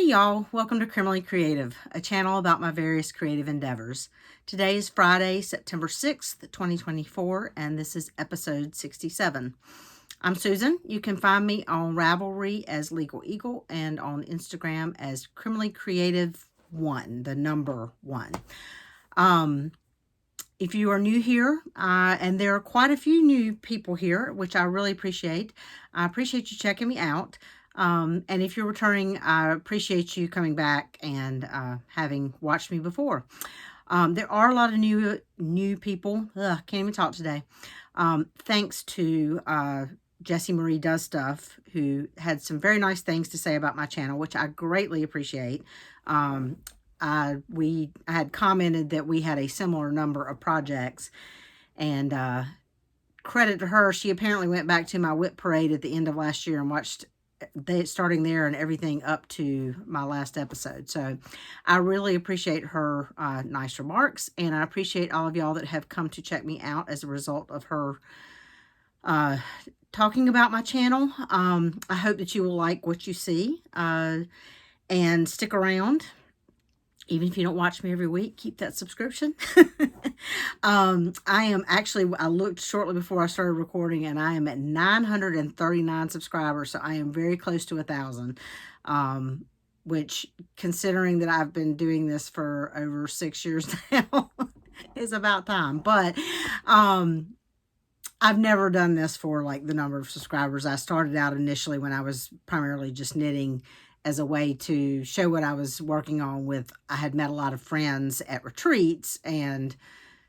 Hey y'all, welcome to Criminally Creative, a channel about my various creative endeavors. Today is Friday, September 6th, 2024, and this is episode 67. I'm Susan. You can find me on Ravelry as Legal Eagle and on Instagram as Criminally Creative 1, the number 1. If you are new here, and there are quite a few new people here, which I really appreciate. I appreciate you checking me out. And if you're returning, I appreciate you coming back and having watched me before. There are a lot of new people. Can't even talk today. Thanks to Jessie Marie Does Stuff, who had some very nice things to say about my channel, which I greatly appreciate. I had commented that we had a similar number of projects, and credit to her, she apparently went back to my whip parade at the end of last year and watched starting there and everything up to my last episode. So I really appreciate her nice remarks, and I appreciate all of y'all that have come to check me out as a result of her talking about my channel. I hope that you will like what you see and stick around. Even if you don't watch me every week, keep that subscription. I looked shortly before I started recording, and I am at 939 subscribers, so I am very close to 1,000, which, considering that I've been doing this for over 6 years now, is about time. But I've never done this for, like, the number of subscribers. I started out initially when I was primarily just knitting as a way to show what I was working on with. I had met a lot of friends at retreats, and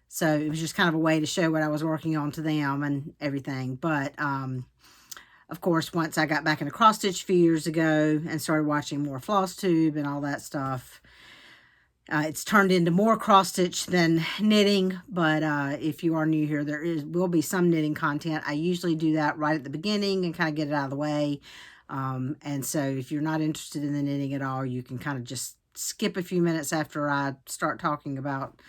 so it was just kind of a way to show what I was working on to them and everything. But, of course, once I got back into cross stitch a few years ago and started watching more Flosstube and all that stuff, it's turned into more cross stitch than knitting. But if you are new here, will be some knitting content. I usually do that right at the beginning and kind of get it out of the way. And so if you're not interested in the knitting at all, you can kind of just skip a few minutes after I start talking about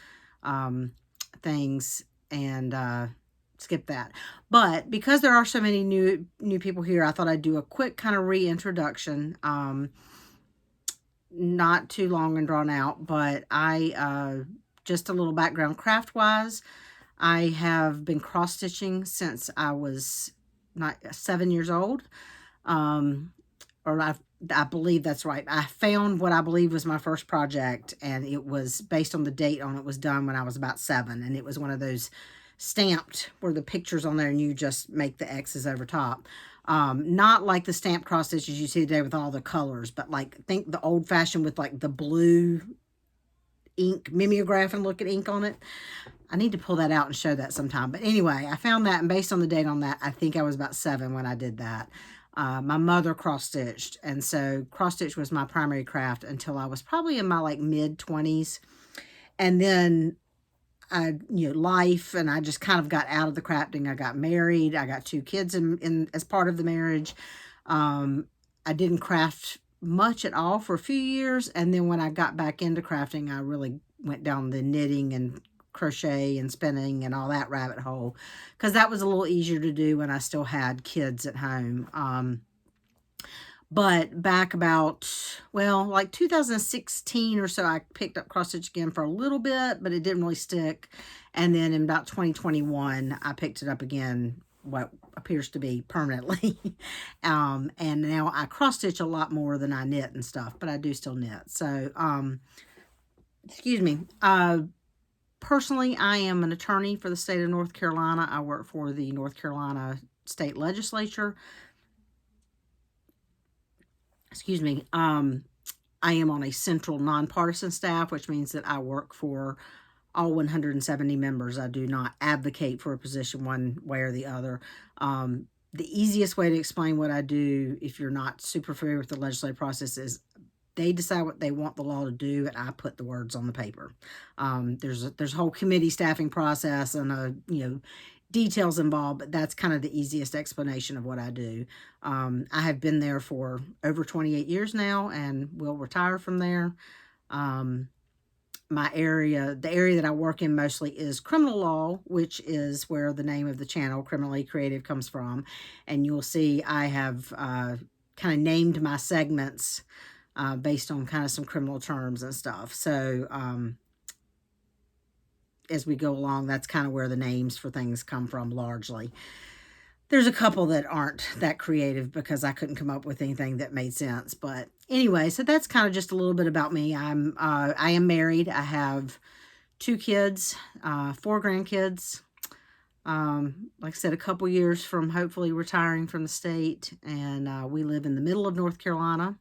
things and skip that. But because there are so many new people here, I thought I'd do a quick kind of reintroduction. Not too long and drawn out, but just a little background craft wise, I have been cross stitching since I was 7 years old. I believe that's right. I found what I believe was my first project, and it was based on the date on it was done when I was about 7, and it was one of those stamped where the pictures on there and you just make the X's over top. Not like the stamped cross stitches you see today with all the colors, but like, think the old fashioned with like the blue ink, mimeograph looking ink on it. I need to pull that out and show that sometime. But anyway, I found that, and based on the date on that, I think I was about 7 when I did that. My mother cross-stitched, and so cross-stitch was my primary craft until I was probably in my like mid-20s. And then life, and I just kind of got out of the crafting. I got married. I got 2 kids in as part of the marriage. I didn't craft much at all for a few years, and then when I got back into crafting, I really went down the knitting and crochet and spinning and all that rabbit hole, because that was a little easier to do when I still had kids at home. But back about, well, like 2016 or so, I picked up cross stitch again for a little bit, but it didn't really stick. And then in about 2021, I picked it up again, what appears to be permanently. And now I cross stitch a lot more than I knit and stuff, but I do still knit. So, excuse me. Personally, I am an attorney for the state of North Carolina. I work for the North Carolina State Legislature. Excuse me. I am on a central nonpartisan staff, which means that I work for all 170 members. I do not advocate for a position one way or the other. The easiest way to explain what I do, if you're not super familiar with the legislative process, is they decide what they want the law to do, and I put the words on the paper. There's a whole committee staffing process and details involved, but that's kind of the easiest explanation of what I do. I have been there for over 28 years now and will retire from there. The area that I work in mostly is criminal law, which is where the name of the channel, Criminally Creative, comes from. And you'll see I have kind of named my segments based on kind of some criminal terms and stuff. So as we go along, that's kind of where the names for things come from largely. There's a couple that aren't that creative because I couldn't come up with anything that made sense. But anyway, so that's kind of just a little bit about me. I am married. I have 2 kids, 4 grandkids. Like I said, a couple years from hopefully retiring from the state. And we live in the middle of North Carolina.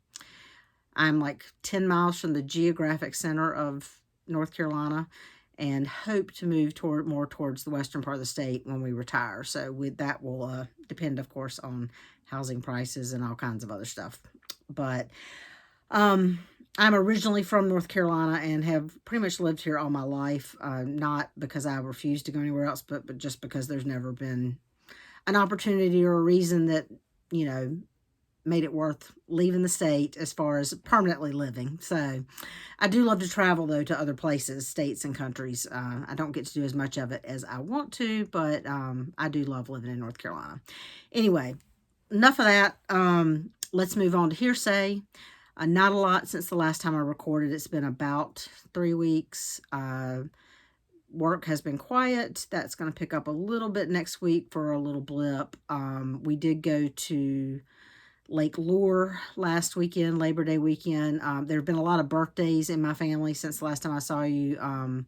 I'm like 10 miles from the geographic center of North Carolina, and hope to move more towards the western part of the state when we retire. So that will depend, of course, on housing prices and all kinds of other stuff. But I'm originally from North Carolina and have pretty much lived here all my life. Not because I refuse to go anywhere else, but just because there's never been an opportunity or a reason that, made it worth leaving the state as far as permanently living. So I do love to travel, though, to other places, states and countries. I don't get to do as much of it as I want to, but I do love living in North Carolina. Anyway, enough of that. Let's move on to Hearsay. Not a lot since the last time I recorded. It's been about 3 weeks. Work has been quiet. That's going to pick up a little bit next week for a little blip. We did go to Lake Lure last weekend, Labor Day weekend. There have been a lot of birthdays in my family since the last time I saw you. I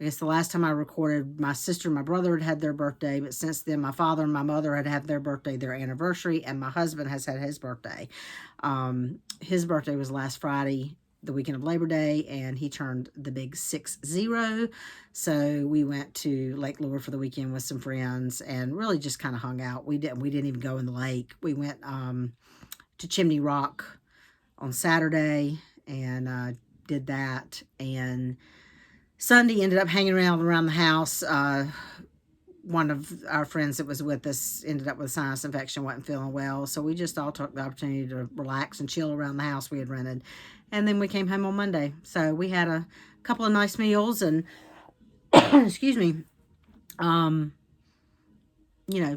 guess the last time I recorded, my sister and my brother had their birthday, but since then my father and my mother had their birthday, their anniversary, and my husband has had his birthday. His birthday was last Friday, the weekend of Labor Day, and he turned the big 60. So we went to Lake Lure for the weekend with some friends and really just kind of hung out. We didn't even go in the lake. We went to Chimney Rock on Saturday and did that. And Sunday ended up hanging around the house. One of our friends that was with us ended up with a sinus infection, wasn't feeling well. So we just all took the opportunity to relax and chill around the house we had rented. And then we came home on Monday. So we had a couple of nice meals and, excuse me,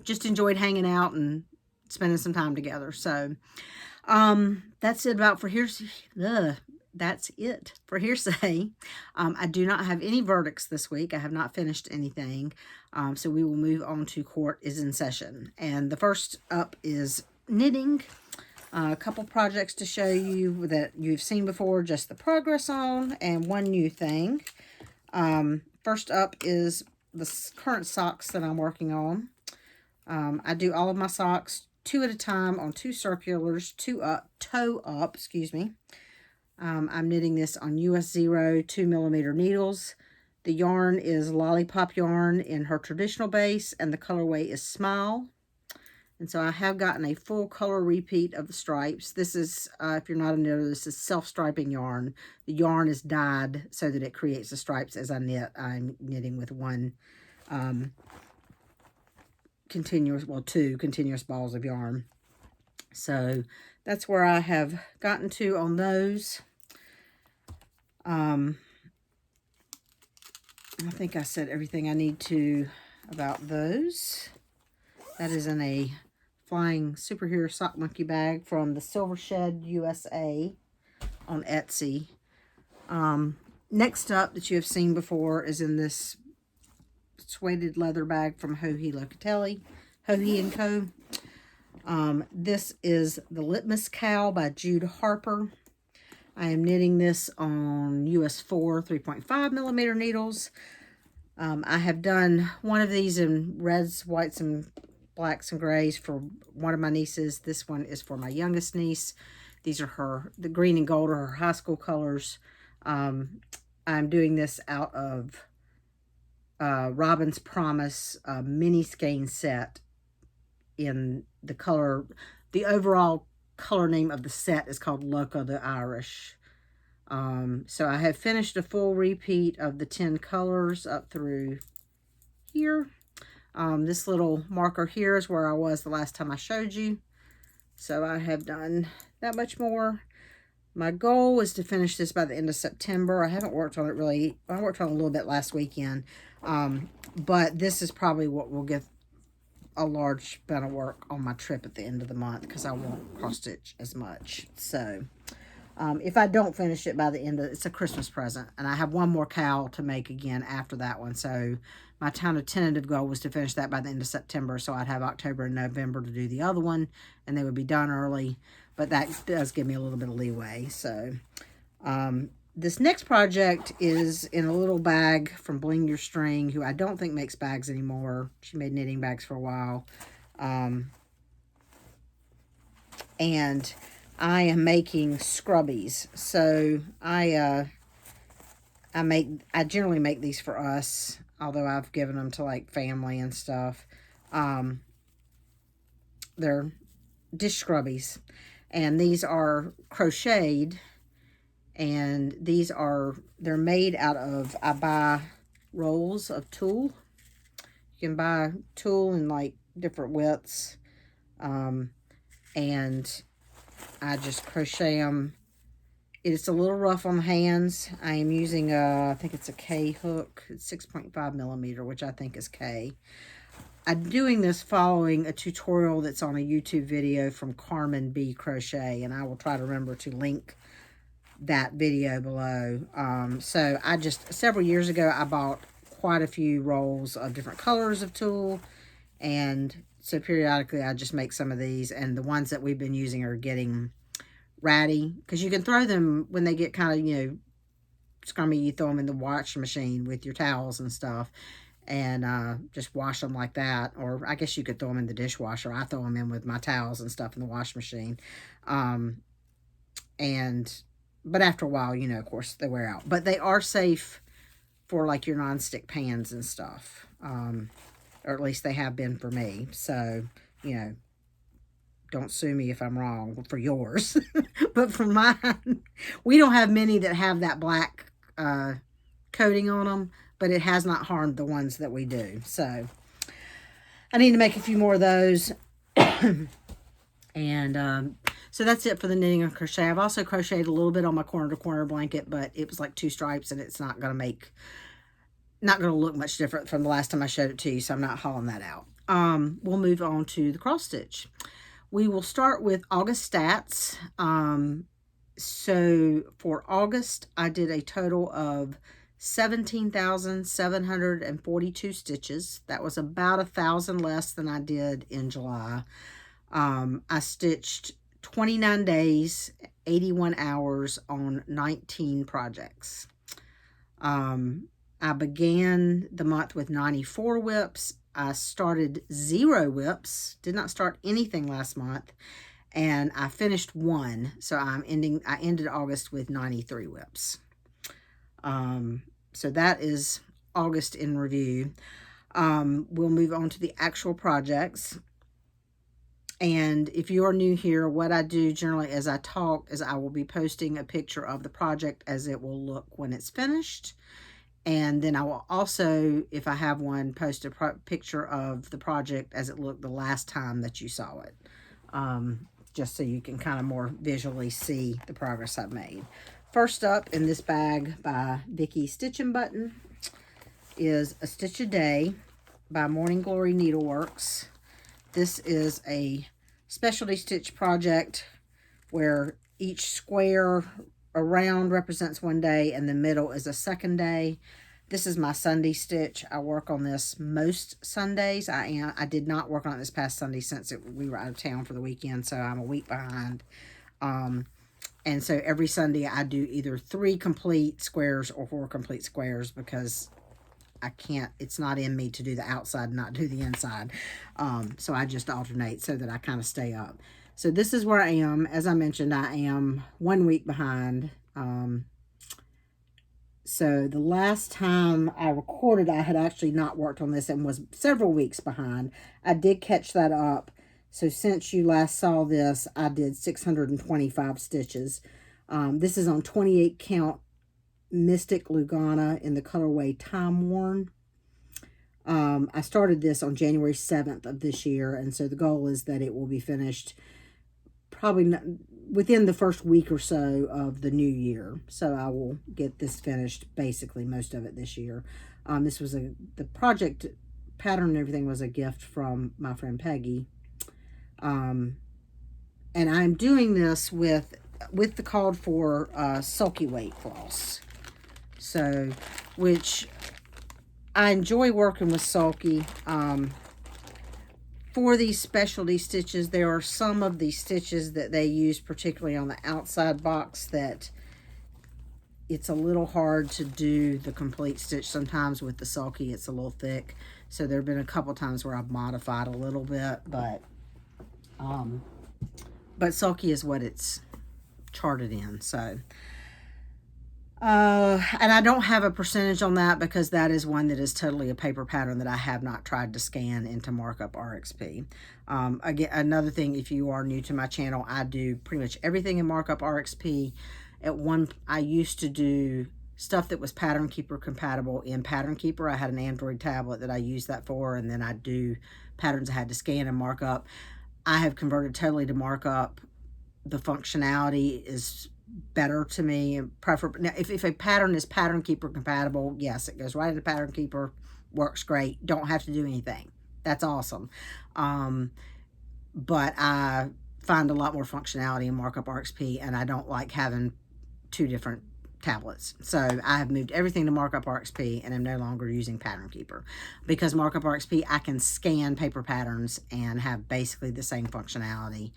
just enjoyed hanging out and spending some time together. So that's it about for Hearsay. That's it for Hearsay. I do not have any verdicts this week. I have not finished anything. So we will move on to Court is in Session. And the first up is knitting. A couple projects to show you that you've seen before, just the progress on, and one new thing. First up is the current socks that I'm working on. I do all of my socks 2 at a time on 2 circulars, toe up, excuse me. I'm knitting this on US 0 2mm needles. The yarn is Lollipop yarn in her traditional base, and the colorway is Smile. And so I have gotten a full color repeat of the stripes. This is, if you're not a knitter, this is self-striping yarn. The yarn is dyed so that it creates the stripes as I knit. I'm knitting with one two continuous balls of yarn. So that's where I have gotten to on those. I think I said everything I need to about those. That is in a Flying Superhero Sock Monkey bag from the Silver Shed USA on Etsy. Next up that you have seen before is in this suede leather bag from Hohe Locatelli, Hohe & Co. This is the Litmus Cow by Jude Harper. I am knitting this on US 4 3.5mm needles. I have done one of these in reds, whites, and blacks and grays for one of my nieces. This one is for my youngest niece. These are the green and gold are her high school colors. I'm doing this out of Robin's Promise mini skein set in the color. The overall color name of the set is called Loca the Irish. So I have finished a full repeat of the 10 colors up through here. This little marker here is where I was the last time I showed you. So I have done that much more. My goal is to finish this by the end of September. I haven't worked on it really. I worked on it a little bit last weekend. But this is probably what will get a large amount of work on my trip at the end of the month because I won't cross stitch as much. So If I don't finish it by the end of it's a Christmas present, and I have one more cowl to make again after that one. So my kind of tentative goal was to finish that by the end of September, so I'd have October and November to do the other one, and they would be done early. But that does give me a little bit of leeway. So this next project is in a little bag from Bling Your String, who I don't think makes bags anymore. She made knitting bags for a while. And I am making scrubbies. So I generally make these for us, although I've given them to like family and stuff. They're dish scrubbies, and these are crocheted, and they're made out of, I buy rolls of tulle. You can buy tulle in like different widths, and I just crochet them. It's a little rough on the hands. I am using I think it's a K hook. It's 6.5 millimeter, which I think is K. I'm doing this following a tutorial that's on a YouTube video from Carmen B Crochet, and I will try to remember to link that video below. So several years ago, I bought quite a few rolls of different colors of tulle, and so periodically I just make some of these, and the ones that we've been using are getting ratty, because you can throw them when they get kind of, scrummy. You throw them in the washing machine with your towels and stuff, and just wash them like that. Or I guess you could throw them in the dishwasher. I throw them in with my towels and stuff in the washing machine. But after a while, of course, they wear out. But they are safe for like your nonstick pans and stuff. Or at least they have been for me. So, don't sue me if I'm wrong for yours. But for mine, we don't have many that have that black coating on them, but it has not harmed the ones that we do. So I need to make a few more of those. And so that's it for the knitting and crochet. I've also crocheted a little bit on my corner to corner blanket, but it was like 2 stripes, and it's not going to look much different from the last time I showed it to you, so I'm not hauling that out. We'll move on to the cross stitch. We will start with August stats. So for August, I did a total of 17,742 stitches. That was about 1,000 less than I did in July. I stitched 29 days, 81 hours on 19 projects. I began the month with 94 whips. I started 0 whips, did not start anything last month, and I finished 1. So I ended August with 93 whips. So that is August in review. We'll move on to the actual projects. And if you are new here, what I do generally as I talk is I will be posting a picture of the project as it will look when it's finished. And then I will also, if I have one, post a picture of the project as it looked the last time that you saw it. Just so you can kind of more visually see the progress I've made. First up in this bag by Vicki Stitch and Button is A Stitch a Day by Morning Glory Needleworks. This is a specialty stitch project where each square around represents one day and the middle is a second day. This is my Sunday stitch. I work on this most Sundays. I did not work on it this past Sunday since we were out of town for the weekend, so I'm a week behind. And so every Sunday I do either 3 complete squares or 4 complete squares, because I can't, it's not in me to do the outside and not do the inside. So I just alternate so that I kind of stay up. So this is where I am. As I mentioned, I am 1 week behind. So the last time I recorded, I had actually not worked on this and was several weeks behind. I did catch that up. So since you last saw this, I did 625 stitches. This is on 28 count Mystic Lugana in the colorway Time Worn. I started this on January 7th of this year, and so the goal is that it will be finished probably not, within the first week or so of the new year. So I will get this finished, basically most of it this year. This was the project pattern and everything was a gift from my friend Peggy. And I'm doing this with with the called for sulky weight floss. So, which I enjoy working with sulky. For these specialty stitches, there are some of these stitches that they use, particularly on the outside box, that it's a little hard to do the complete stitch. Sometimes with the sulky, it's a little thick. So there have been a couple times where I've modified a little bit, but sulky is what it's charted in. So, and I don't have a percentage on that because that is one that is totally a paper pattern that I have not tried to scan into Markup RXP. Again, another thing, if you are new to my channel, I do pretty much everything in Markup RXP. I used to do stuff that was Pattern Keeper compatible in Pattern Keeper. I had an Android tablet that I used that for, and then I do patterns I had to scan and mark up. I have converted totally to Markup. The functionality is better to me and preferable. Now, if a pattern is Pattern Keeper compatible, yes, it goes right into Pattern Keeper, works great, don't have to do anything. That's awesome. But I find a lot more functionality in Markup RXP, and I don't like having two different tablets. So I have moved everything to Markup RXP, and I'm no longer using Pattern Keeper. Because Markup RXP, I can scan paper patterns and have basically the same functionality,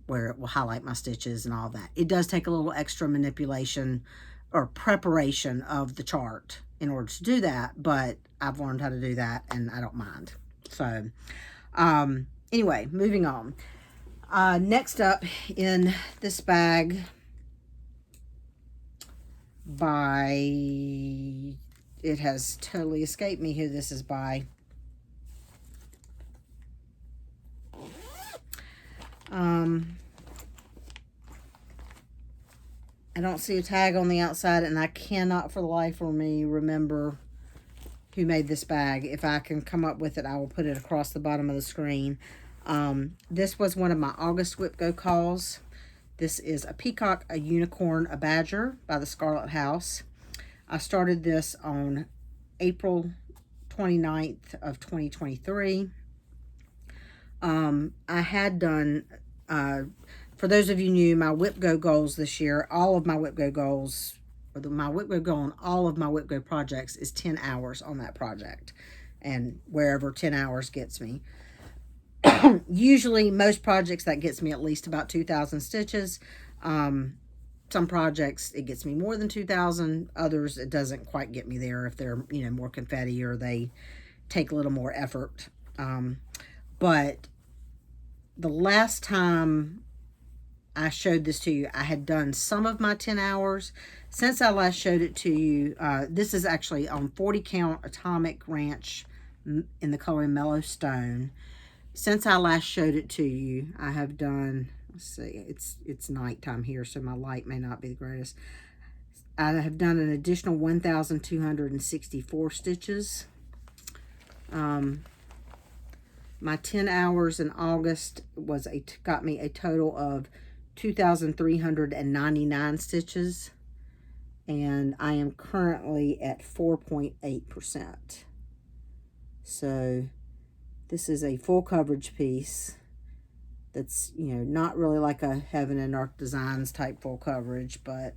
where it will highlight my stitches and all that. It does take a little extra manipulation or preparation of the chart in order to do that, but I've learned how to do that, and I don't mind. So, anyway, moving on. Next up in this bag it has totally escaped me who this is by. I don't see a tag on the outside, and I cannot for the life of me remember who made this bag. If I can come up with it, I will put it across the bottom of the screen. This was one of my August Whip Go calls. This is a peacock, a unicorn, a badger by the Scarlet House. I started this on April 29th of 2023. I had done, for those of you new, my Whip Go goals this year, all of my Whip Go goals, my Whip Go goal on all of my Whip Go projects is 10 hours on that project. And wherever 10 hours gets me. Usually, most projects, that gets me at least about 2,000 stitches. Some projects, it gets me more than 2,000. Others, it doesn't quite get me there if they're, more confetti or they take a little more effort. But the last time I showed this to you, I had done some of my 10 hours. Since I last showed it to you, this is actually on 40 count Atomic Ranch in the color Mellow Stone. Since I last showed it to you, I have done, let's see, it's nighttime here, so my light may not be the greatest. I have done an additional 1,264 stitches. My 10 hours in August got me a total of 2,399 stitches, and I am currently at 4.8%. So this is a full coverage piece that's, not really like a Heaven and Earth Designs type full coverage, but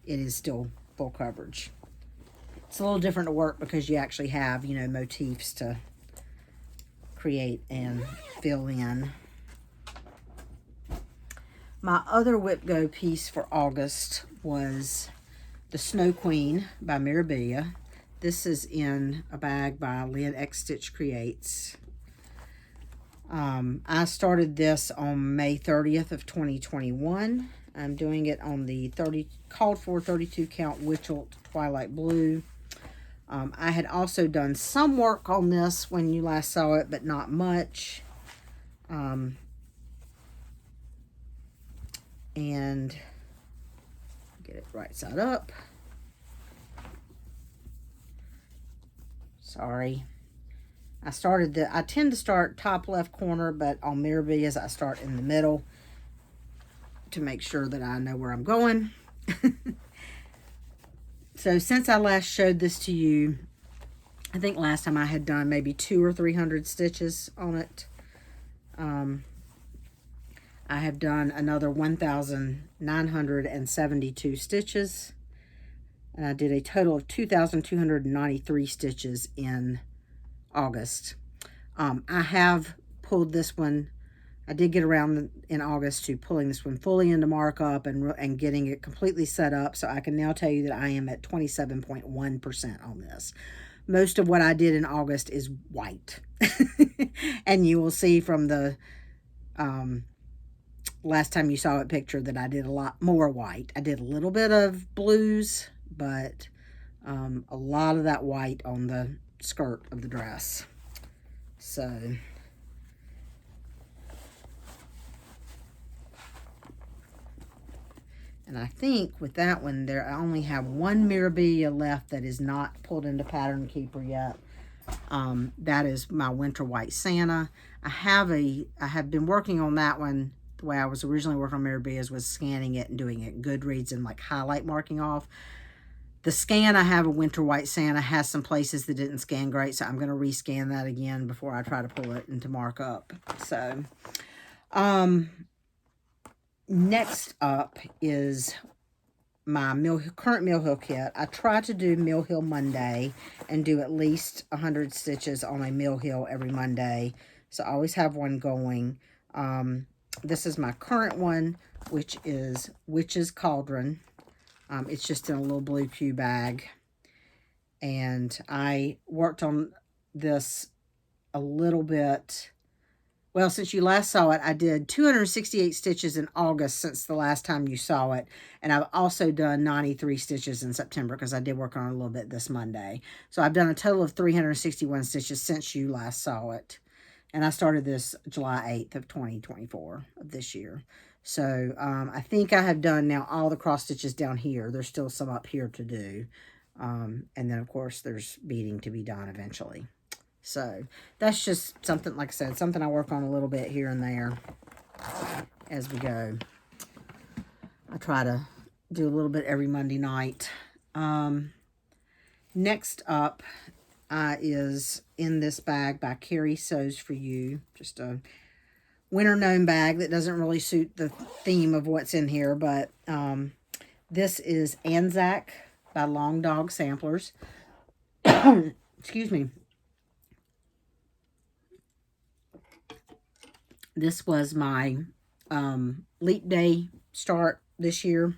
it is still full coverage. It's a little different to work because you actually have, motifs to create and fill in. My other Whip Go piece for August was the Snow Queen by Mirabilia. This is in a bag by Lynn X Stitch Creates. I started this on May 30th of 2021. I'm doing it on the called for 32 count Witchelt Twilight Blue. I had also done some work on this when you last saw it, but not much. And get it right side up. Sorry. I tend to start top left corner, but on Mirabilia's I start in the middle to make sure that I know where I'm going. So since I last showed this to you, I think last time I had done maybe 200 or 300 stitches on it. I have done another 1,972 stitches, and I did a total of 2,293 stitches in August. I have pulled this one. I did get around in August to pulling this one fully into markup and getting it completely set up, so I can now tell you that I am at 27.1% on this. Most of what I did in August is white. And you will see from the last time you saw a picture that I did a lot more white. I did a little bit of blues, but a lot of that white on the skirt of the dress. So and I think with that one there, I only have one Mirabilia left that is not pulled into Pattern Keeper yet. That is my Winter White Santa. I have been working on that one. The way I was originally working on Mirabilia's was scanning it and doing it Goodreads and like highlight marking off. The scan I have a Winter White Santa has some places that didn't scan great, so I'm going to rescan that again before I try to pull it into markup. So, next up is my current Mill Hill kit. I try to do Mill Hill Monday and do at least 100 stitches on a Mill Hill every Monday. So I always have one going. This is my current one, which is Witch's Cauldron. It's just in a little blue Q bag. And I worked on this a little bit. Well, since you last saw it, I did 268 stitches in August since the last time you saw it. And I've also done 93 stitches in September because I did work on it a little bit this Monday. So I've done a total of 361 stitches since you last saw it. And I started this July 8th of 2024 of this year. So I think I have done now all the cross stitches down here. There's still some up here to do. And then, of course, there's beading to be done eventually. So that's just something, like I said, something I work on a little bit here and there as we go. I try to do a little bit every Monday night. Next up is in this bag by Carrie Sews For You. Just a winter gnome bag that doesn't really suit the theme of what's in here, but this is Anzac by Long Dog Samplers. Excuse me. This was my Leap Day start this year.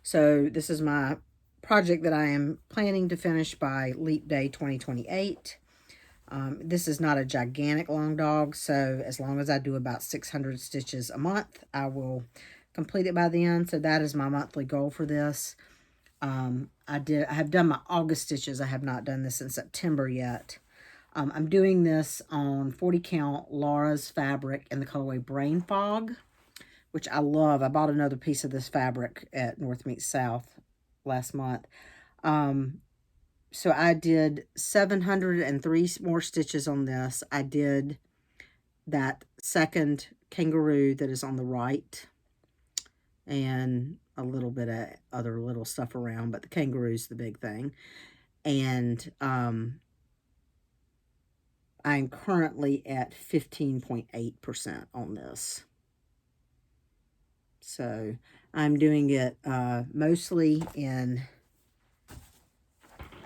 So this is my project that I am planning to finish by Leap Day 2028. This is not a gigantic long dog, so as long as I do about 600 stitches a month, I will complete it by the end. So that is my monthly goal for this. I have done my August stitches. I have not done this in September yet. I'm doing this on 40 count Laura's fabric in the colorway Brain Fog, which I love. I bought another piece of this fabric at North Meets South last month. So I did 703 more stitches on this. I did that second kangaroo that is on the right and a little bit of other little stuff around, but the kangaroo's the big thing. And I'm currently at 15.8% on this. So I'm doing it mostly in,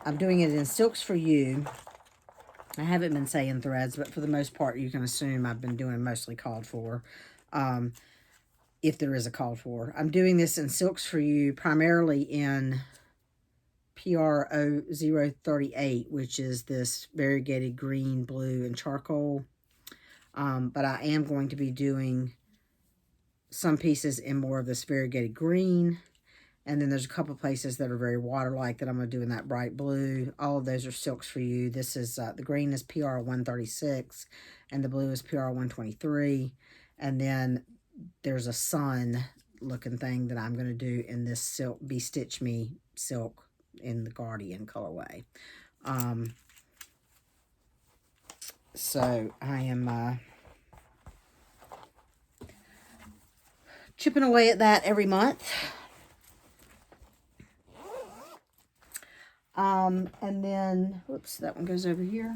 I'm doing it in Silks For You. I haven't been saying threads, but for the most part, you can assume I've been doing mostly called for, if there is a called for. I'm doing this in Silks For You, primarily in PRO038, which is this variegated green, blue, and charcoal. But I am going to be doing some pieces in more of this variegated green. And then there's a couple places that are very water-like that I'm going to do in that bright blue. All of those are Silks For You. This is, the green is PR136, and the blue is PR123. And then there's a sun-looking thing that I'm going to do in this silk, Be Stitch Me silk in the Guardian colorway. So I am chipping away at that every month. And then, whoops, that one goes over here.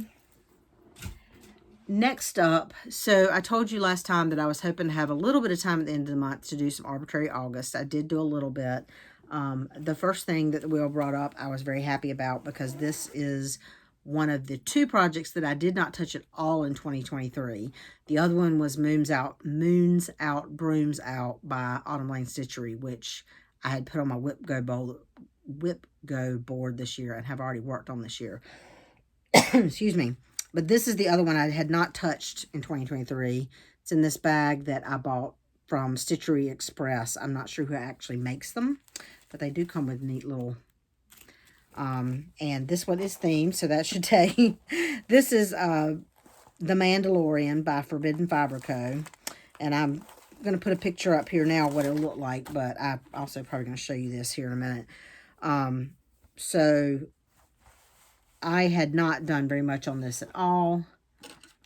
Next up, so I told you last time that I was hoping to have a little bit of time at the end of the month to do some Arbitrary August. I did do a little bit. The first thing that the wheel brought up, I was very happy about, because this is one of the 2 projects that I did not touch at all in 2023. The other one was Moons Out, Brooms Out by Autumn Lane Stitchery, which I had put on my Whip Go board this year and have already worked on this year. Excuse me. But this is the other one I had not touched in 2023. It's in this bag that I bought from Stitchery Express. I'm not sure who actually makes them, but they do come with neat little... and this one is themed, so that should tell you. This is The Mandalorian by Forbidden Fiber Co. And I'm going to put a picture up here now what it'll look like, but I'm also probably going to show you this here in a minute. So I had not done very much on this at all.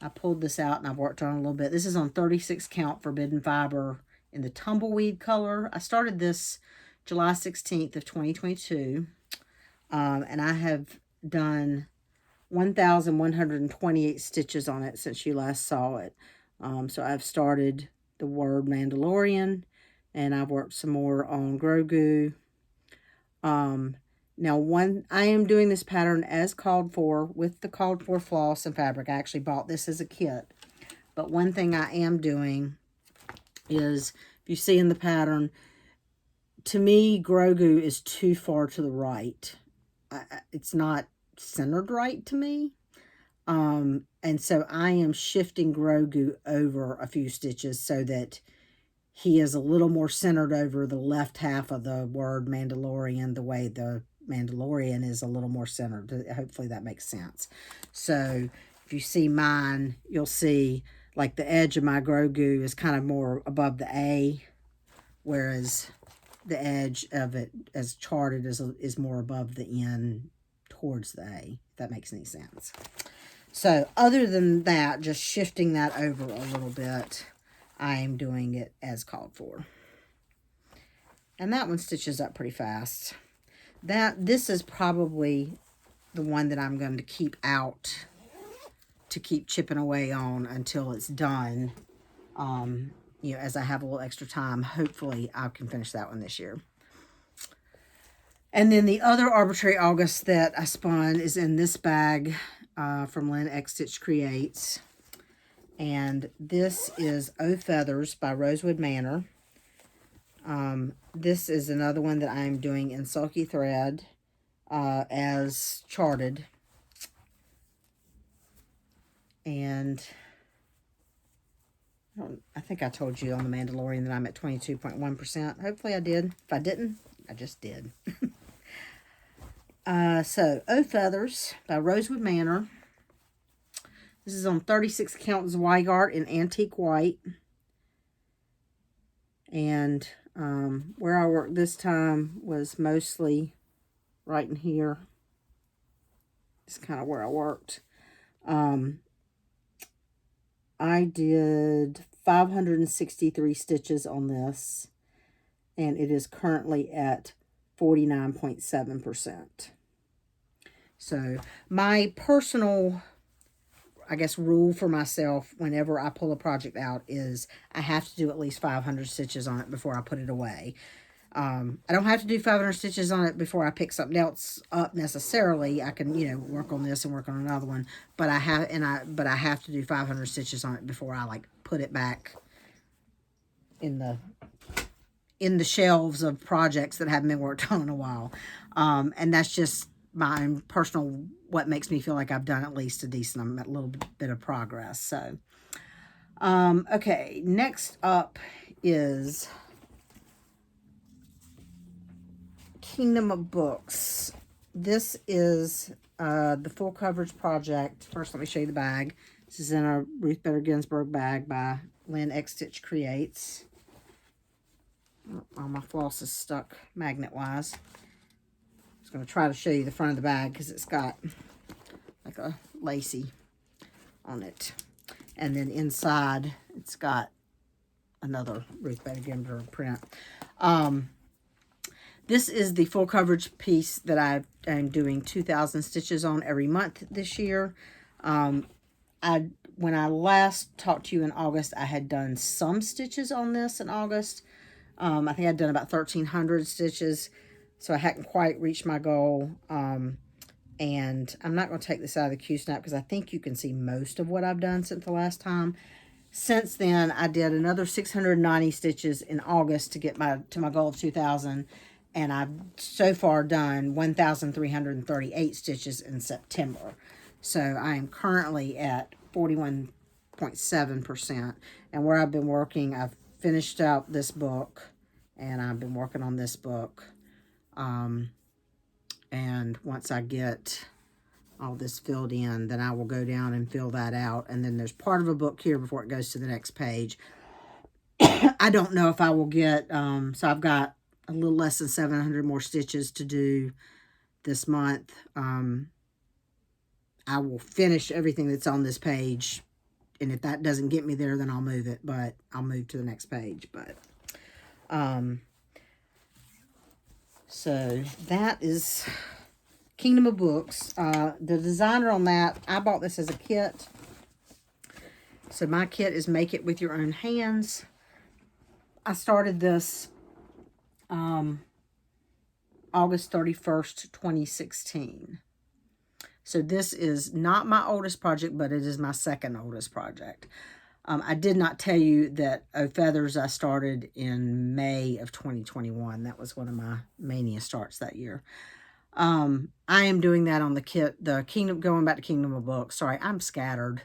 I pulled this out and I've worked on it a little bit. This is on 36 count Forbidden Fiber in the Tumbleweed color. I started this July 16th of 2022. And I have done 1,128 stitches on it since you last saw it. So I've started the word Mandalorian, and I've worked some more on Grogu. Now, I am doing this pattern as called for with the called for floss and fabric. I actually bought this as a kit. But one thing I am doing is, if you see in the pattern, to me, Grogu is too far to the right. It's not centered right to me. And so I am shifting Grogu over a few stitches so that he is a little more centered over the left half of the word Mandalorian, the way the Mandalorian is a little more centered. Hopefully that makes sense. So if you see mine, you'll see like the edge of my Grogu is kind of more above the A, whereas the edge of it as charted is more above the N towards the A, if that makes any sense. So other than that, just shifting that over a little bit, I am doing it as called for. And that one stitches up pretty fast. This is probably the one that I'm going to keep out to keep chipping away on until it's done. You know, as I have a little extra time, hopefully I can finish that one this year. And then the other Arbitrary August that I spun is in this bag from Lynn X Stitch Creates. And this is O Feathers by Rosewood Manor. This is another one that I'm doing in Sulky Thread as charted. And I think I told you on the Mandalorian that I'm at 22.1%. Hopefully I did. If I didn't, I just did. So, O Feathers by Rosewood Manor. This is on 36 count Zweigart in Antique White. And where I worked this time was mostly right in here. It's kind of where I worked. I did 563 stitches on this, and it is currently at 49.7%. So my personal, I guess, rule for myself whenever I pull a project out is I have to do at least 500 stitches on it before I put it away. I don't have to do 500 stitches on it before I pick something else up necessarily. I can, you know, work on this and work on another one, but I have to do 500 stitches on it before I like put it back in the shelves of projects that haven't been worked on in a while. And that's just my personal, what makes me feel like I've done at least a little bit of progress. So, okay, next up is Kingdom of Books. This is the full coverage project. First, let me show you the bag. This is in a Ruth Bader Ginsburg bag by Lynn X Stitch Creates. Oh, my floss is stuck magnet-wise. I was going to try to show you the front of the bag because it's got like a lacy on it. And then inside, it's got another Ruth Bader Ginsburg print. This is the full coverage piece that I'm doing 2,000 stitches on every month this year. I when I last talked to you in August, I had done some stitches on this in August. I think I'd done about 1,300 stitches, so I hadn't quite reached my goal. And I'm not going to take this out of the Q-snap because I think you can see most of what I've done since the last time. Since then, I did another 690 stitches in August to get to my goal of 2,000. And I've so far done 1,338 stitches in September. So I am currently at 41.7%. And where I've been working, I've finished out this book. And I've been working on this book. And once I get all this filled in, then I will go down and fill that out. And then there's part of a book here before it goes to the next page. I don't know if I will get, so I've got a little less than 700 more stitches to do this month. I will finish everything that's on this page. And if that doesn't get me there, then I'll move it. But I'll move to the next page. But, so that is Kingdom of Books. The designer on that, I bought this as a kit. So my kit is Make It With Your Own Hands. I started this August 31st, 2016. So this is not my oldest project, but it is my second oldest project. I did not tell you that Oh Feathers I started in May of 2021. That was one of my mania starts that year. I am doing that on the kit, going back to Kingdom of Books. Sorry, I'm scattered.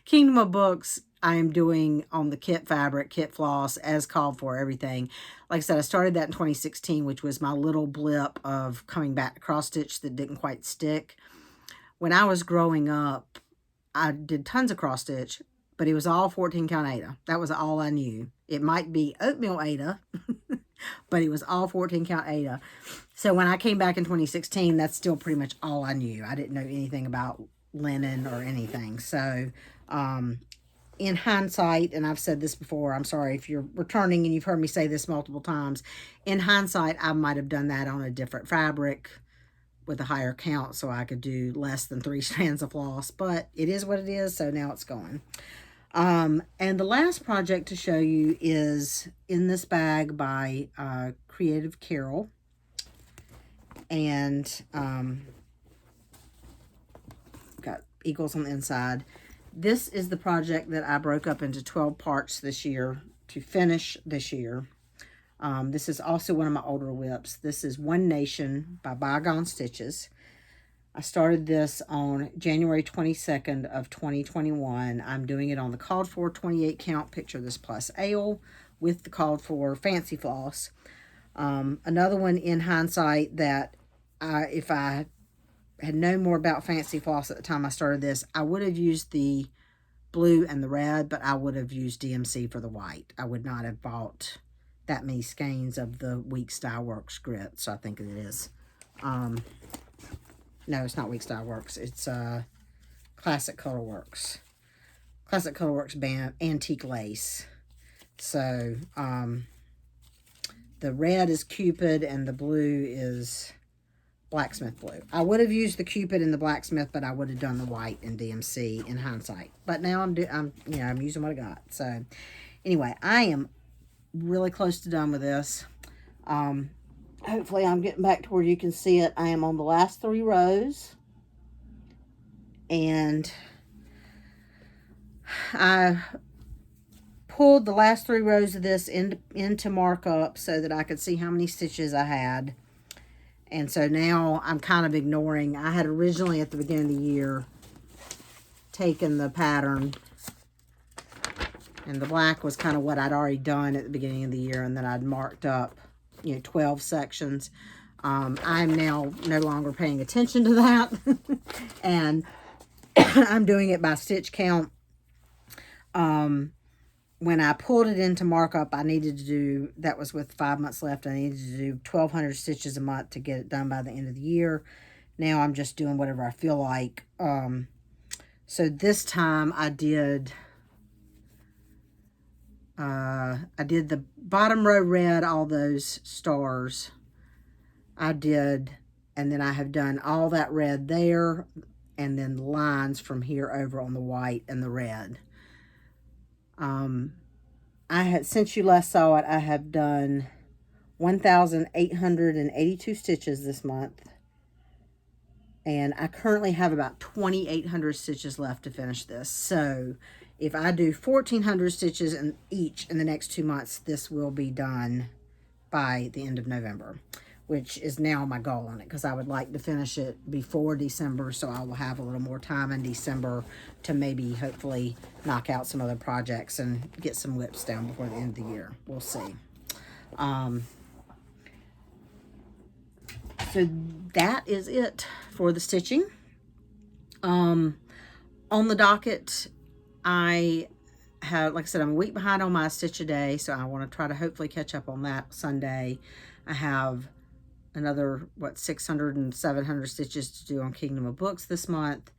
Kingdom of Books, I am doing on the kit fabric, kit floss, as called for, everything. Like I said, I started that in 2016, which was my little blip of coming back to cross stitch that didn't quite stick. When I was growing up, I did tons of cross stitch, but it was all 14 count Aida. That was all I knew. It might be oatmeal Aida, but it was all 14 count Aida. So when I came back in 2016, that's still pretty much all I knew. I didn't know anything about linen or anything. So in hindsight, and I've said this before, I'm sorry if you're returning and you've heard me say this multiple times. In hindsight, I might have done that on a different fabric with a higher count so I could do less than 3 strands of floss. But it is what it is, so now it's going. And the last project to show you is in this bag by Creative Carol. And got eagles on the inside. This is the project that I broke up into 12 parts this year to finish this year. This is also one of my older whips. This is One Nation by Bygone Stitches. I started this on January 22nd of 2021. I'm doing it on the called for 28 count Picture This Plus Ale with the called for Fancy Floss. Another one in hindsight that if I had known more about Fancy Floss at the time I started this, I would have used the blue and the red, but I would have used DMC for the white. I would not have bought that many skeins of the Week Style Works grit, so I think it is. No, it's not Week Style Works. It's Classic Color Works. Classic Color Works band Antique Lace. So, the red is Cupid and the blue is Blacksmith Blue. I would have used the Cupid and the Blacksmith, but I would have done the white and DMC in hindsight. But now I'm using what I got. So, anyway, I am really close to done with this. Hopefully I'm getting back to where you can see it. I am on the last 3 rows. And I pulled the last 3 rows of this into markup so that I could see how many stitches I had. And so now I'm kind of ignoring. I had originally at the beginning of the year taken the pattern. And the black was kind of what I'd already done at the beginning of the year. And then I'd marked up 12 sections. I'm now no longer paying attention to that. And I'm doing it by stitch count. When I pulled it into markup, I needed to do, that was with 5 months left, I needed to do 1,200 stitches a month to get it done by the end of the year. Now I'm just doing whatever I feel like. So this time I did the bottom row red, all those stars. I did, and then I have done all that red there. and then lines from here over on the white and the red. I had, since you last saw it, I have done 1,882 stitches this month. And I currently have about 2,800 stitches left to finish this. So if I do 1,400 stitches in each in the next 2 months, this will be done by the end of November, which is now my goal on it, because I would like to finish it before December, so I will have a little more time in December to maybe hopefully knock out some other projects and get some whips down before the end of the year. We'll see. So that is it for the stitching. On the docket, I have, like I said, I'm a week behind on my stitch a day, so I want to try to hopefully catch up on that Sunday. I have another, 600 and 700 stitches to do on Kingdom of Books this month.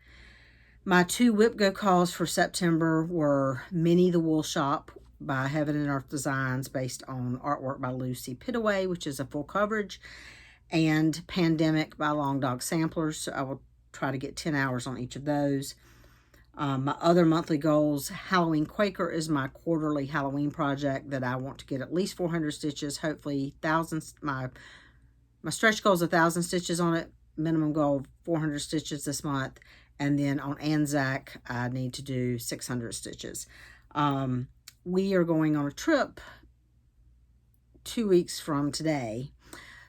My 2 whip go calls for September were Minnie the Wool Shop by Heaven and Earth Designs, based on artwork by Lucy Pittaway, which is a full coverage, and Pandemic by Long Dog Samplers. So I will try to get 10 hours on each of those. My other monthly goals, Halloween Quaker is my quarterly Halloween project that I want to get at least 400 stitches, hopefully thousands. My stretch goal is 1,000 stitches on it, minimum goal 400 stitches this month. And then on Anzac, I need to do 600 stitches. We are going on a trip 2 weeks from today.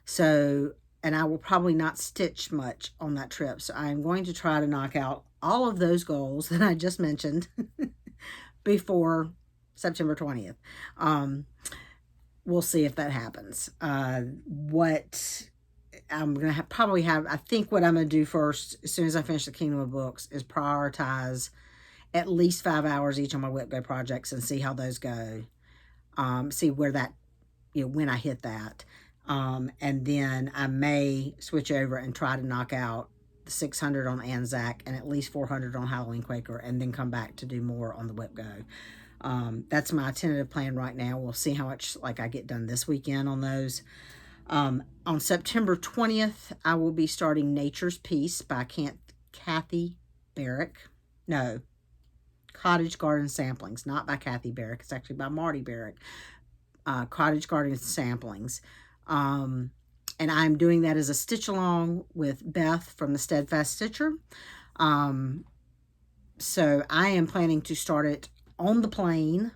So, and I will probably not stitch much on that trip. So I'm going to try to knock out all of those goals that I just mentioned before September 20th. We'll see if that happens. What I'm going to probably have, I think what I'm going to do first, as soon as I finish the Kingdom of Books, is prioritize at least 5 hours each on my Whip Go projects and see how those go. See where that, when I hit that. And then I may switch over and try to knock out the 600 on Anzac and at least 400 on Halloween Quaker, and then come back to do more on the Whip Go. That's my tentative plan right now. We'll see how much I get done this weekend on those. On September 20th, I will be starting Nature's Peace by Kathy Barrick. No, Cottage Garden Samplings, not by Kathy Barrick. It's actually by Marty Barrick. Cottage Garden Samplings. And I'm doing that as a stitch along with Beth from the Steadfast Stitcher. So I am planning to start it on the plane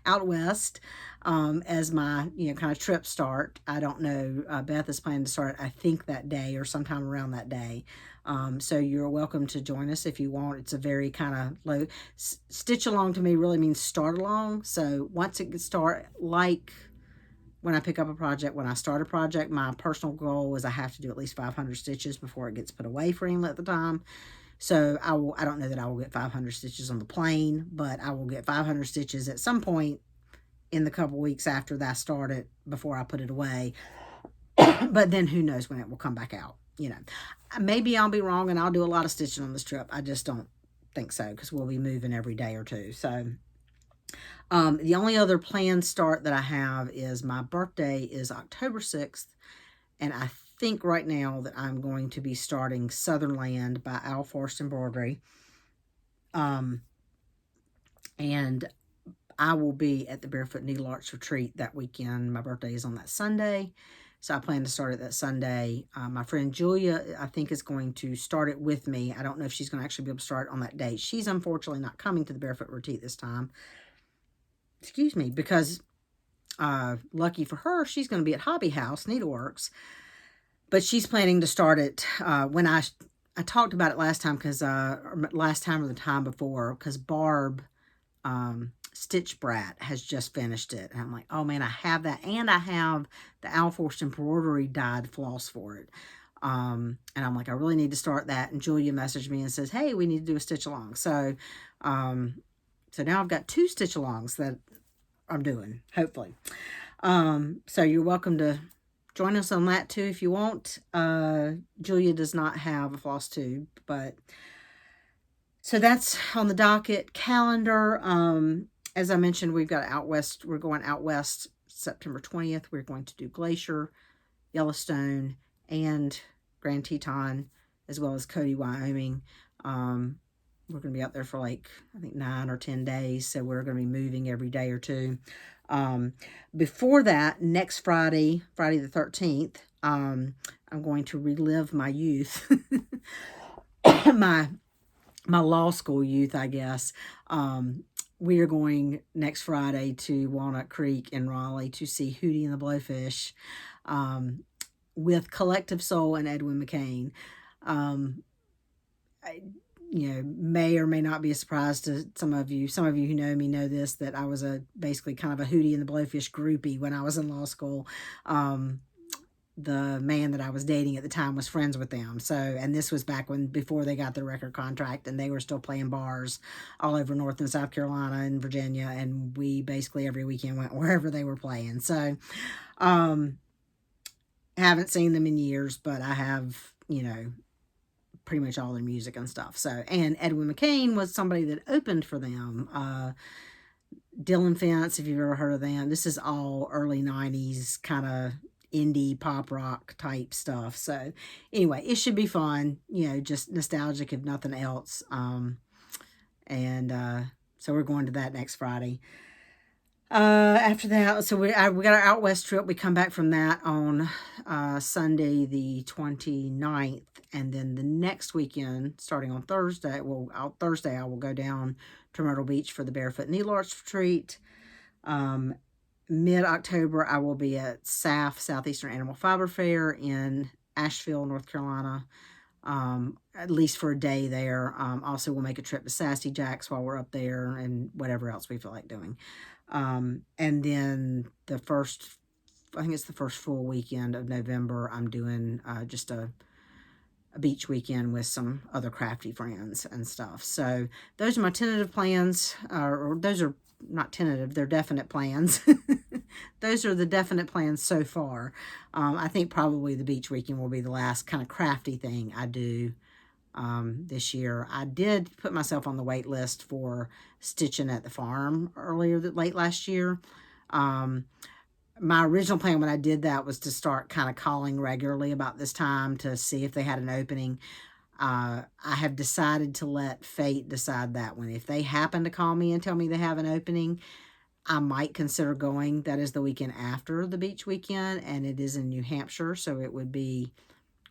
out west as my kind of trip start. I don't know. Beth is planning to start, I think, that day or sometime around that day. So you're welcome to join us if you want. It's a very kind of low stitch along. To me really means start along. So once it gets started, like when I pick up a project, when I start a project, my personal goal is I have to do at least 500 stitches before it gets put away for inlet at the time. So I don't know that I will get 500 stitches on the plane, but I will get 500 stitches at some point in the couple weeks after that I start it, before I put it away. But then who knows when it will come back out. Maybe I'll be wrong and I'll do a lot of stitching on this trip. I just don't think so, because we'll be moving every day or two. So the only other planned start that I have is my birthday is October 6th. And I think right now that I'm going to be starting Southern Land by Al Forst Embroidery. And I will be at the Barefoot Needle Arts Retreat that weekend. My birthday is on that Sunday. So I plan to start it that Sunday. My friend Julia, I think, is going to start it with me. I don't know if she's going to actually be able to start on that date. She's unfortunately not coming to the Barefoot Retreat this time. Excuse me, because lucky for her, she's going to be at Hobby House Needleworks. But she's planning to start it when I talked about it last time, because last time or the time before, because Barb Stitch Brat has just finished it. And I'm like, oh man, I have that. And I have the Al Forst Embroidery dyed floss for it. And I'm like, I really need to start that. And Julia messaged me and says, hey, we need to do a stitch along. So, so now I've got 2 stitch alongs that I'm doing, hopefully. So you're welcome to join us on that too if you want. Julia does not have a floss tube, but so that's on the docket calendar. As I mentioned, we've got out west. We're going out west September 20th. We're going to do Glacier, Yellowstone, and Grand Teton as well as Cody, Wyoming. We're going to be out there for like, I think 9 or 10 days. So we're going to be moving every day or two. Before that, next Friday, Friday the 13th, I'm going to relive my youth, my law school youth, I guess. We are going next Friday to Walnut Creek in Raleigh to see Hootie and the Blowfish, with Collective Soul and Edwin McCain. May or may not be a surprise to some of you. Some of you who know me know this, that I was basically kind of a Hootie and the Blowfish groupie when I was in law school. The man that I was dating at the time was friends with them. So, and this was back before they got their record contract, and they were still playing bars all over North and South Carolina and Virginia. And we basically every weekend went wherever they were playing. So, haven't seen them in years, but I have, pretty much all their music and stuff. So, and Edwin McCain was somebody that opened for them. Dylan Fence, if you've ever heard of them. This is all early 90s kind of indie pop rock type stuff. So anyway, it should be fun, just nostalgic if nothing else. So we're going to that next Friday. After that, so we got our out west trip. We come back from that on Sunday the 29th, and then the next weekend, starting on Thursday, Thursday I will go down to Myrtle Beach for the Barefoot Needle Arts Retreat. Mid-October, I will be at SAF, Southeastern Animal Fiber Fair in Asheville, North Carolina, at least for a day there. Also, we'll make a trip to Sassy Jack's while we're up there, and whatever else we feel like doing. And then I think it's the first full weekend of November, I'm doing just a beach weekend with some other crafty friends and stuff. So those are my tentative plans, or those are not tentative, they're definite plans. Those are the definite plans so far. I think probably the beach weekend will be the last kind of crafty thing I do this year. I did put myself on the wait list for Stitching at the Farm late last year. My original plan when I did that was to start kind of calling regularly about this time to see if they had an opening. I have decided to let fate decide that one. If they happen to call me and tell me they have an opening, I might consider going. That is the weekend after the beach weekend, and it is in New Hampshire, so it would be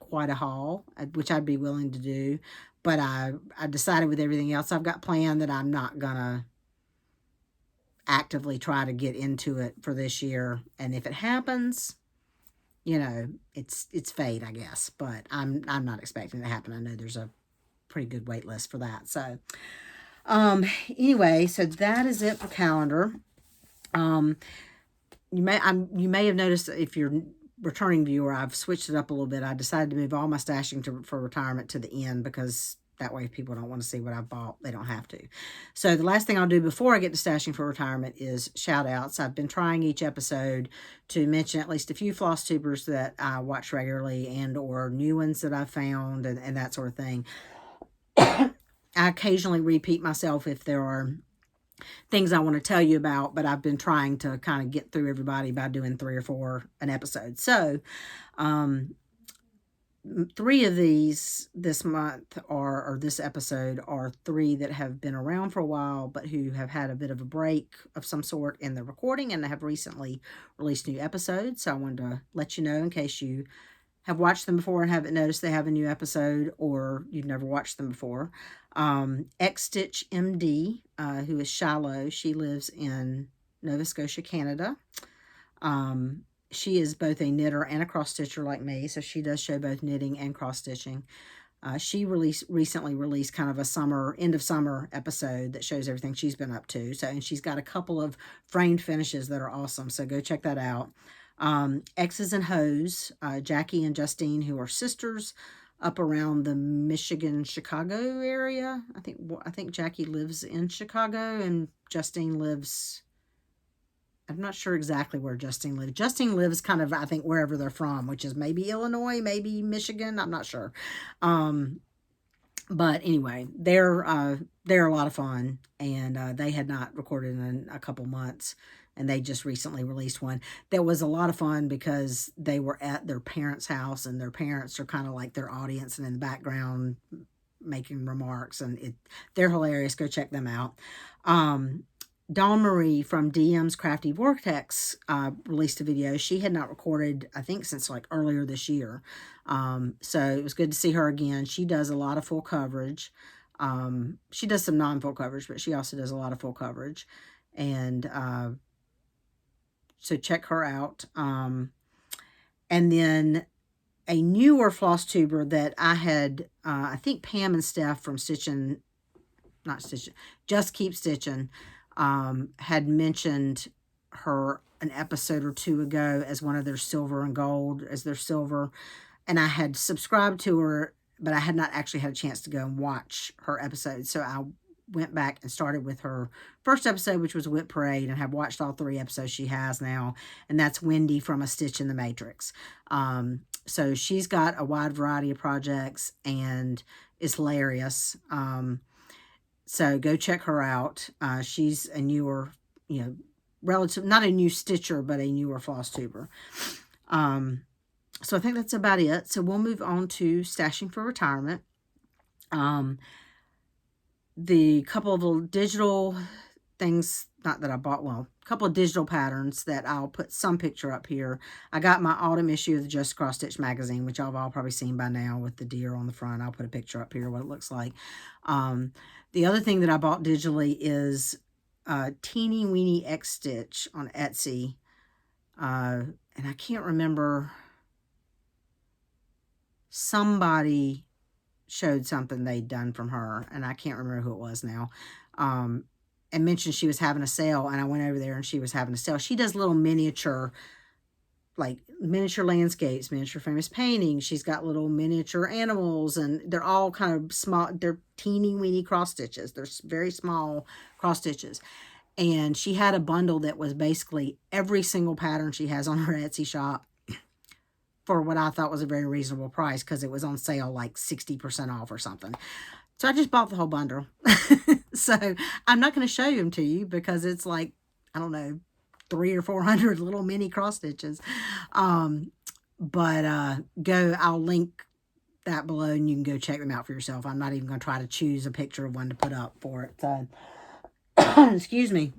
quite a haul, which I'd be willing to do. But I decided with everything else I've got planned that I'm not going to actively try to get into it for this year. And if it happens, it's fate, I guess. But I'm not expecting it to happen. I know there's a pretty good wait list for that. So anyway, so that is it for calendar. You may have noticed, if you're returning viewer, I've switched it up a little bit. I decided to move all my stashing for retirement to the end, because that way if people don't want to see what I bought, they don't have to. So the last thing I'll do before I get to stashing for retirement is shout outs. I've been trying each episode to mention at least a few Flosstubers that I watch regularly and or new ones that I've found and that sort of thing. I occasionally repeat myself if there are things I want to tell you about, but I've been trying to kind of get through everybody by doing 3 or 4 an episode. So, 3 of these this month or this episode are 3 that have been around for a while, but who have had a bit of a break of some sort in the recording and have recently released new episodes. So I wanted to let you know, in case you have watched them before and haven't noticed they have a new episode, or you've never watched them before. X-Stitch MD, who is Shiloh. She lives in Nova Scotia, Canada. She is both a knitter and a cross-stitcher like me, so she does show both knitting and cross-stitching. She recently released kind of a end of summer episode that shows everything she's been up to. So, and she's got a couple of framed finishes that are awesome, so go check that out. X's and Hoes, Jackie and Justine, who are sisters up around the Michigan, Chicago area. I think Jackie lives in Chicago and Justine lives, I'm not sure exactly where Justine lives. Justine lives kind of, I think, wherever they're from, which is maybe Illinois, maybe Michigan. I'm not sure. But anyway, they're they're a lot of fun, and they had not recorded in a couple months, and they just recently released one that was a lot of fun because they were at their parents' house, and their parents are kind of like their audience and in the background making remarks, and they're hilarious. Go check them out. Dawn Marie from DM's Crafty Vortex released a video. She had not recorded, I think, since like earlier this year. So it was good to see her again. She does a lot of full coverage. She does some non-full coverage, but she also does a lot of full coverage. And so check her out. And then a newer floss tuber that I had, I think Pam and Steph from Just Keep Stitching, had mentioned her an episode or two ago as one of their silver and gold, as their silver. And I had subscribed to her, but I had not actually had a chance to go and watch her episode. So I went back and started with her first episode, which was Whip Parade, and have watched all 3 episodes she has now. And that's Wendy from A Stitch in the Matrix. So she's got a wide variety of projects and is hilarious. So go check her out. She's a newer, not a new stitcher, but a newer floss tuber. So I think that's about it. So we'll move on to stashing for retirement. The couple of little digital things, not that I bought, well, a couple of digital patterns that I'll put some picture up here. I got my autumn issue of the Just Cross Stitch magazine, which y'all have all probably seen by now with the deer on the front. I'll put a picture up here, what it looks like. The other thing that I bought digitally is Teeny Weeny X Stitch on Etsy. And I can't remember, somebody showed something they'd done from her, and I can't remember who it was now, and mentioned she was having a sale, and I went over there and she was having a sale. She does little miniature, like miniature landscapes, miniature famous paintings. She's got little miniature animals, and they're all kind of small. They're teeny weeny cross stitches. They're very small cross stitches. And she had a bundle that was basically every single pattern she has on her Etsy shop for what I thought was a very reasonable price, because it was on sale like 60% off or something. So I just bought the whole bundle. So I'm not going to show them to you because it's like, I don't know, 300 or 400 little mini cross stitches. But I'll link that below and you can go check them out for yourself. I'm not even going to try to choose a picture of one to put up for it. So, excuse me.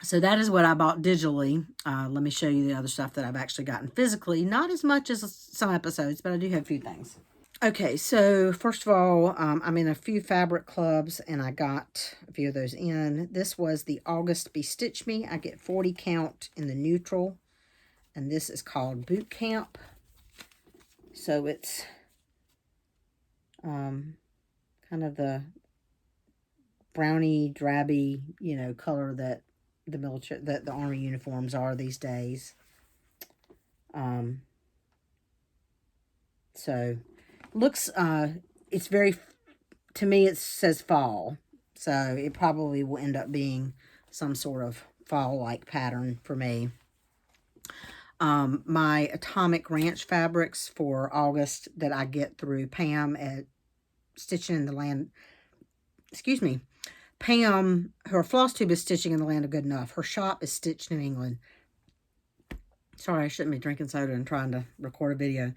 So that is what I bought digitally. Let me show you the other stuff that I've actually gotten physically. Not as much as some episodes, but I do have a few things. Okay, so first of all, I'm in a few fabric clubs, and I got a few of those in. This was the August Bestitch Me. I get 40 count in the neutral, and this is called Boot Camp. So it's kind of the brownie, drabby, color that the military, that the Army uniforms are these days. So looks, it's very, to me it says fall, so it probably will end up being some sort of fall-like pattern for me. My Atomic Ranch fabrics for August that I get through Pam at Stitching in the Land, excuse me, Pam, her floss tube is Stitching in the Land of Good Enough. Her shop is Stitched in England. Sorry, I shouldn't be drinking soda and trying to record a video.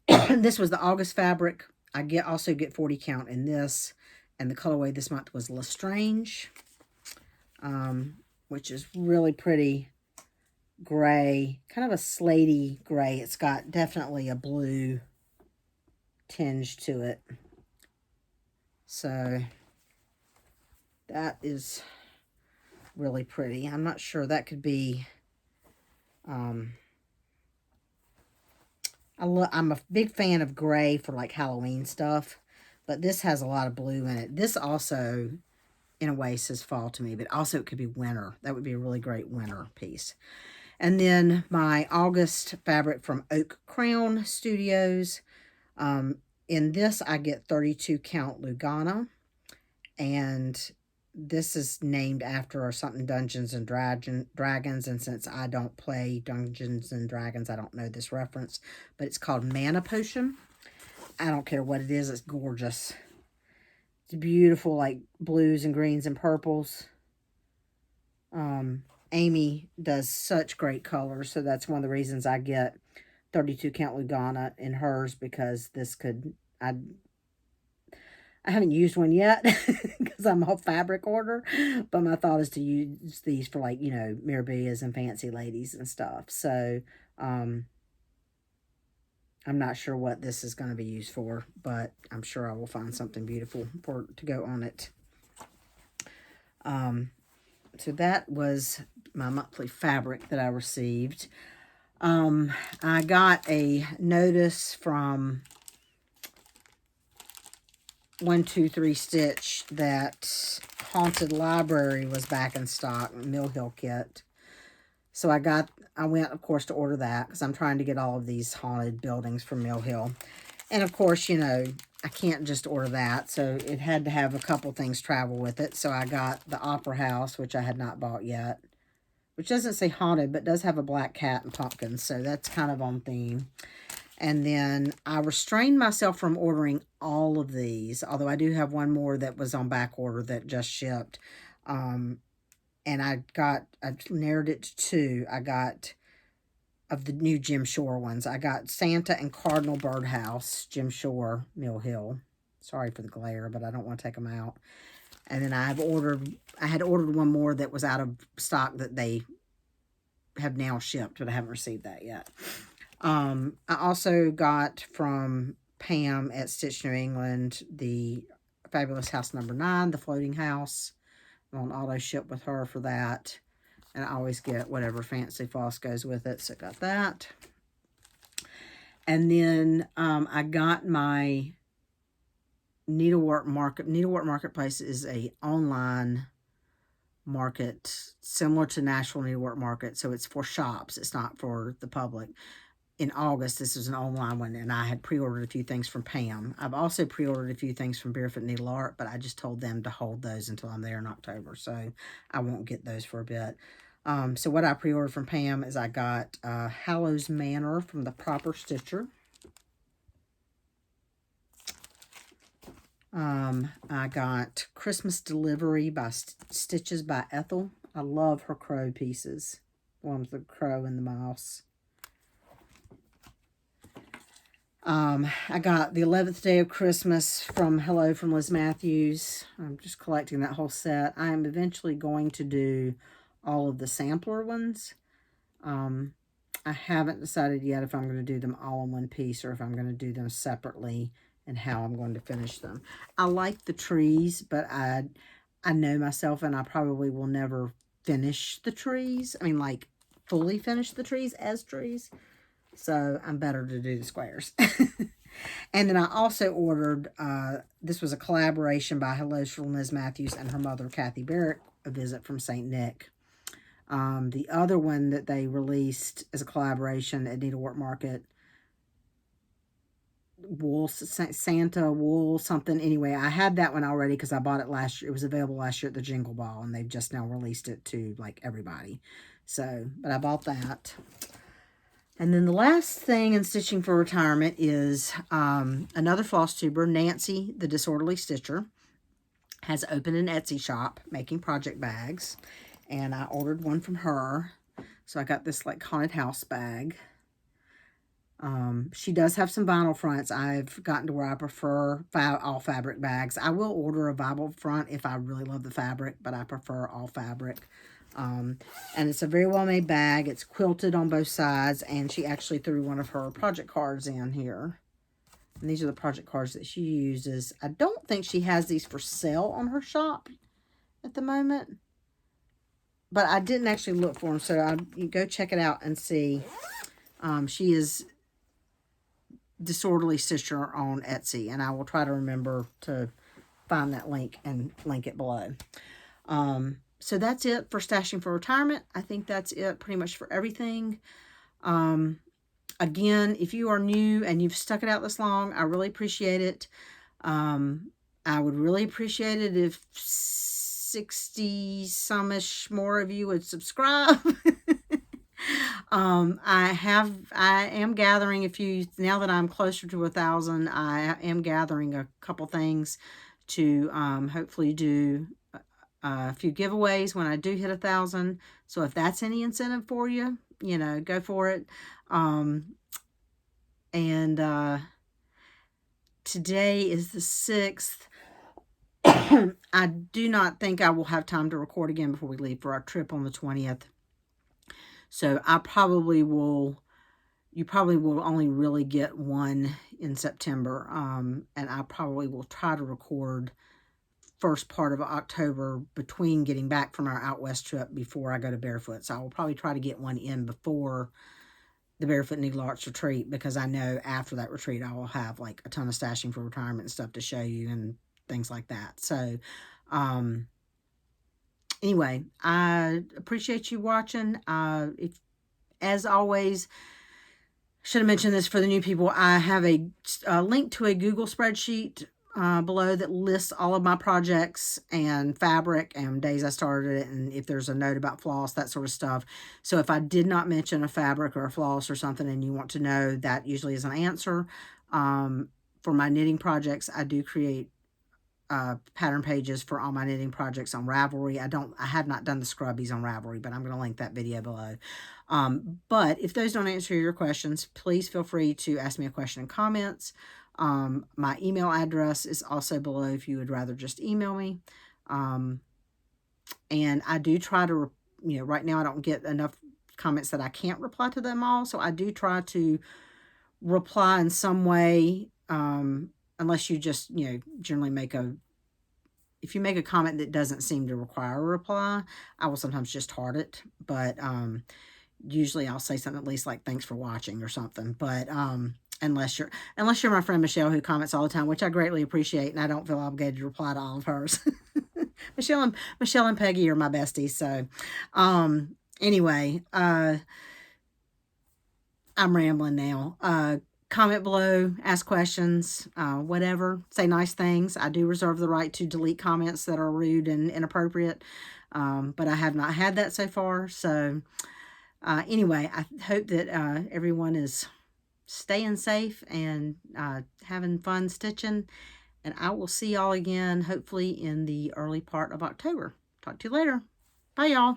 This was the August fabric. I also get 40 count in this. And the colorway this month was Lestrange, which is really pretty gray. Kind of a slatey gray. It's got definitely a blue tinge to it. So that is really pretty. I'm not sure, that could be, I'm a big fan of gray for like Halloween stuff, but this has a lot of blue in it. This also, in a way, says fall to me, but also it could be winter. That would be a really great winter piece. And then my August fabric from Oak Crown Studios. In this, I get 32 count Lugana, and this is named after or something Dungeons and Dragons, and since I don't play Dungeons and Dragons, I don't know this reference, but it's called Mana Potion. I don't care what it is. It's gorgeous. It's beautiful, like blues and greens and purples. Amy does such great colors, so that's one of the reasons I get 32 count Lugana in hers, because this could, I haven't used one yet because I'm a fabric order, but my thought is to use these for, like, Mirabilias and fancy ladies and stuff. So, I'm not sure what this is going to be used for, but I'm sure I will find something beautiful to go on it. So that was my monthly fabric that I received. I got a notice from 123 Stitch that Haunted Library was back in stock, Mill Hill kit. So I went, of course, to order that because I'm trying to get all of these haunted buildings from Mill Hill. And, of course, I can't just order that. So it had to have a couple things travel with it. So I got the Opera House, which I had not bought yet, which doesn't say haunted, but does have a black cat and pumpkins. So that's kind of on theme. And then I restrained myself from ordering all of these, although I do have one more that was on back order that just shipped. And I narrowed it to 2. I got, of the new Jim Shore ones, I got Santa and Cardinal Birdhouse, Jim Shore, Mill Hill. Sorry for the glare, but I don't want to take them out. And then I had ordered one more that was out of stock that they have now shipped, but I haven't received that yet. I also got from Pam at Stitch New England the Fabulous House number 9, the floating house. I'm on auto ship with her for that. And I always get whatever fancy floss goes with it. So I got that. And then I got my Needlework Market. Needlework Marketplace is a online market similar to Nashville Needlework Market. So it's for shops. It's not for the public. In August, this was an online one, and I had pre-ordered a few things from Pam. I've also pre-ordered a few things from Barefoot Needle Art, but I just told them to hold those until I'm there in October, so I won't get those for a bit. So what I pre-ordered from Pam is I got Hallows Manor from the Proper Stitcher. I got Christmas Delivery by Stitches by Ethel. I love her crow pieces. One with the crow and the mouse. I got the 11th Day of Christmas from Hello from Liz Matthews. I'm just collecting that whole set. I am eventually going to do all of the sampler ones. I haven't decided yet if I'm going to do them all in one piece or if I'm going to do them separately and how I'm going to finish them. I like the trees, but I know myself and I probably will never finish the trees. I mean, like, fully finish the trees as trees. So I'm better to do the squares. And then I also ordered, this was a collaboration by Hello from Liz Matthews and her mother, Kathy Barrett, A Visit from St. Nick. The other one that they released as a collaboration at Needlework Market, wool, Santa wool something. Anyway, I had that one already because I bought it last year. It was available last year at the Jingle Ball, and they've just now released it to, like, everybody. So, but I bought that. And then the last thing in Stitching for Retirement is another Flosstuber, Nancy, the Disorderly Stitcher, has opened an Etsy shop making project bags. And I ordered one from her. So I got this, like, haunted house bag. She does have some vinyl fronts. I've gotten to where I prefer all fabric bags. I will order a vinyl front if I really love the fabric, but I prefer all fabric. And it's a very well-made bag. It's quilted on both sides, and she actually threw one of her project cards in here. And these are the project cards that she uses. I don't think she has these for sale on her shop at the moment, but I didn't actually look for them, so you go check it out and see. She is Disorderly Stitcher on Etsy, and I will try to remember to find that link and link it below. So that's it for Stashing for Retirement. I think that's it pretty much for everything. Again, if you are new and you've stuck it out this long, I really appreciate it. I would really appreciate it if 60-some-ish more of you would subscribe. I am gathering a few, now that I'm closer to 1,000, I am gathering a couple things to hopefully do a few giveaways when I do hit 1,000. So if that's any incentive for you, you know, go for it. And today is the 6th. I do not think I will have time to record again before we leave for our trip on the 20th. So I probably will, you probably will only really get one in September. And I probably will try to record first part of October between getting back from our out west trip before I go to Barefoot. So I will probably try to get one in before the Barefoot Needle Arts retreat, because I know after that retreat I will have like a ton of stashing for retirement and stuff to show you and things like that. So anyway, I appreciate you watching. If, as always, should have mentioned this for the new people, I have a link to a Google spreadsheet below that lists all of my projects and fabric and days I started it, and if there's a note about floss, that sort of stuff. So if I did not mention a fabric or a floss or something and you want to know, that usually is an answer. For my knitting projects, I do create pattern pages for all my knitting projects on Ravelry. I have not done the scrubbies on Ravelry, but I'm going to link that video below. But if those don't answer your questions, please feel free to ask me a question in comments. My email address is also below if you would rather just email me. And I do try to, you know, right now I don't get enough comments that I can't reply to them all. So I do try to reply in some way, unless you just, you know, generally if you make a comment that doesn't seem to require a reply, I will sometimes just heart it. But usually I'll say something at least like thanks for watching or something. But unless you're my friend Michelle, who comments all the time, which I greatly appreciate, and I don't feel obligated to reply to all of hers. Michelle and Peggy are my besties. So anyway, I'm rambling now. Comment below, ask questions, whatever. Say nice things. I do reserve the right to delete comments that are rude and inappropriate, but I have not had that so far. So anyway, I hope that everyone is staying safe and having fun stitching, and I will see y'all again hopefully in the early part of October. Talk to you later. Bye, y'all.